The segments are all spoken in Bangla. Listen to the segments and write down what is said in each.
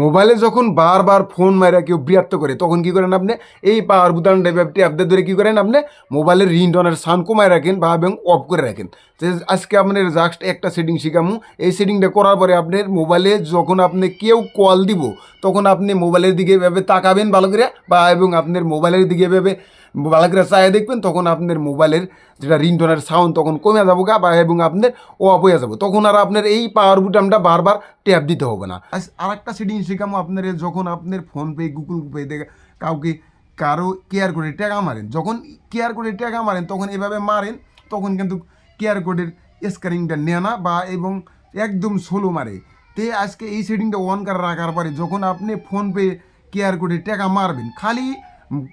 মোবাইলে যখন বারবার ফোন মারা কেউ বিরক্ত করে তখন কি করেন আপনি এই পাওয়ার বুতামটা ট্যাপ ধরে কি করেন আপনি মোবাইলের রিংটোনের সাউন্ড কমায় রাখেন বা এবং অফ করে রাখেন। যে আজকে আপনার জাস্ট একটা সেটিং শিখামু, এই সেটিংটা করার পরে আপনার মোবাইলে যখন আপনি কেউ কল দিব তখন আপনি মোবাইলের দিকে এভাবে তাকাবেন ভালো করে বা এবং আপনার মোবাইলের দিকে এভাবে ভালো করে চায় দেখবেন, তখন আপনার মোবাইলের যেটা রিংটোনের সাউন্ড তখন কমে যাবো গা বা এবং আপনার অফ হয়ে যাবো, তখন আর আপনার এই পাওয়ার বুটামটা বারবার ট্যাপ দিতে হবে না। আর একটা সেটিং শেখামো আপনার, যখন আপনার ফোনপে গুগল পে থেকে কাউকে কারো কেয়ার কোডে টাকা মারেন, যখন কেয়ার কোডে টাকা মারেন তখন এভাবে মারেন, তখন কিন্তু কেয়ার কোডের স্ক্যানিংটা নেয় না বা এবং একদম স্লো মারে। তে আজকে এই সেটিংটা অন করে রাখার পরে যখন আপনি ফোনপে কেয়ার কোডে টাকা মারবেন, খালি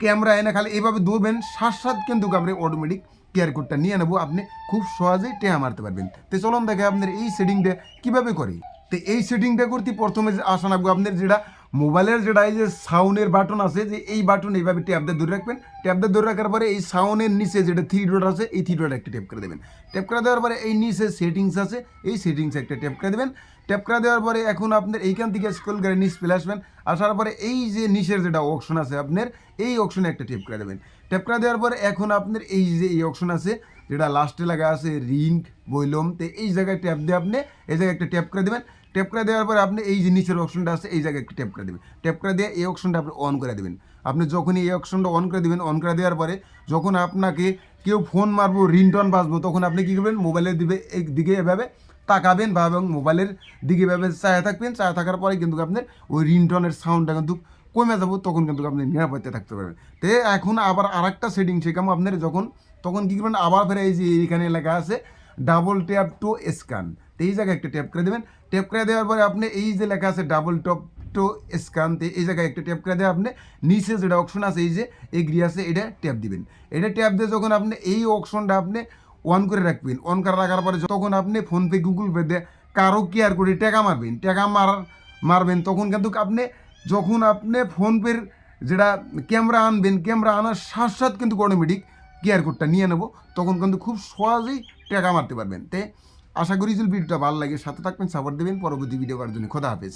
ক্যামেরা এনে খালি এভাবে ধরবেন, সাথে কিন্তু আপনি অটোমেটিক কেয়ার কোডটা নিয়ে নেবো, আপনি খুব সহজেই টেহা মারতে পারবেন। তো চলুন দেখে আপনার এই সেটিংটা কীভাবে করি। তো এই সেটিংটা করতে প্রথমে আসা লাগবে আপনার যেটা মোবাইলের যেটা এই যে সাউন্ডের বাটন আছে, যে এই বাটন এইভাবে ট্যাপ দিয়ে ধরে রাখবেন। ট্যাপ দিয়ে ধরে রাখার পরে এই সাউন্ডের নিচে যেটা থ্রি ডট আছে, এই থ্রি ডট একটা ট্যাপ করে দেবেন। ট্যাপ করে দেওয়ার পরে এই নিচে সেটিংস আছে, এই সেটিংসে একটা ট্যাপ করে দেবেন। ট্যাপ করে দেওয়ার পরে এখন আপনার এইখান থেকে স্ক্রল করে নিচ চলে আসবেন। আসার পরে এই যে নিচের যেটা অপশন আছে আপনার, এই অপশনে একটা ট্যাপ করে দেবেন। ট্যাপ করে দেওয়ার পরে এখন আপনার এই যে এই অপশন আছে যেটা লাস্টে লাগা আছে রিং বইলম, তো এই জায়গায় ট্যাপ দিয়ে আপনি এই জায়গায় একটা ট্যাপ করে দেবেন। ট্যাপ করে দেওয়ার পরে আপনি এই যে নিচের অপশনটা আছে এই জায়গায় একটা ট্যাপ করে দেবেন। ট্যাপ করে দিয়ে এই অপশনটা আপনি অন করে দেবেন। আপনি যখনই এই অপশনটা অন করে দেবেন, অন করে দেওয়ার পরে যখন আপনাকে কেউ ফোন মারবো রিংটোন বাজবো, তখন আপনি কী করবেন, মোবাইলের দিকে এভাবে তাকাবেন বা এবং মোবাইলের দিকে এভাবে চায়া থাকবেন। চায়া থাকার পরে কিন্তু আপনার ওই রিংটোনের সাউন্ডটা কিন্তু কমে যাবো, তখন কিন্তু আপনি নিরাপত্তা থাকতে পারবেন। তো এখন আবার আর একটা সেটিং শেখামো আপনার, যখন তখন কী করবেন, আবার ফেরে এই যে এইখানে লেখা আছে ডাবল ট্যাপ টু স্ক্যান, তো এই জায়গায় একটা ট্যাপ করে দেবেন। ট্যাপ করে দেওয়ার পরে আপনি এই যে লেখা আছে ডাবল টপ টু স্ক্যান, তো এই জায়গায় একটা ট্যাপ করে দেওয়া আপনি নিচে যেটা অপশন আছে এই যে এগ্রি আছে, এটা ট্যাপ দিবেন। এটা ট্যাপ দিয়ে যখন আপনি এই অপশনটা আপনি অন করে রাখবেন, অন করে রাখার পরে তখন আপনি ফোনপে গুগল পে দিয়ে কারো কেয়ার করে টাকা মারবেন, টাকা মারবেন, তখন কিন্তু আপনি যখন আপনি ফোনপের যেটা ক্যামেরা আনবেন, ক্যামেরা আনার সাথে কিন্তু অটোমেটিক কেয়ার কোডটা নিয়ে নেবো, তখন কিন্তু খুব সহজেই টাকা মারতে পারবেন। আশা করি যদি ভিডিওটা ভালো লাগে সাথে থাকবেন, সাপোর্ট দেবেন। পরবর্তী ভিডিও করার জন্য খোদা হাফেজ।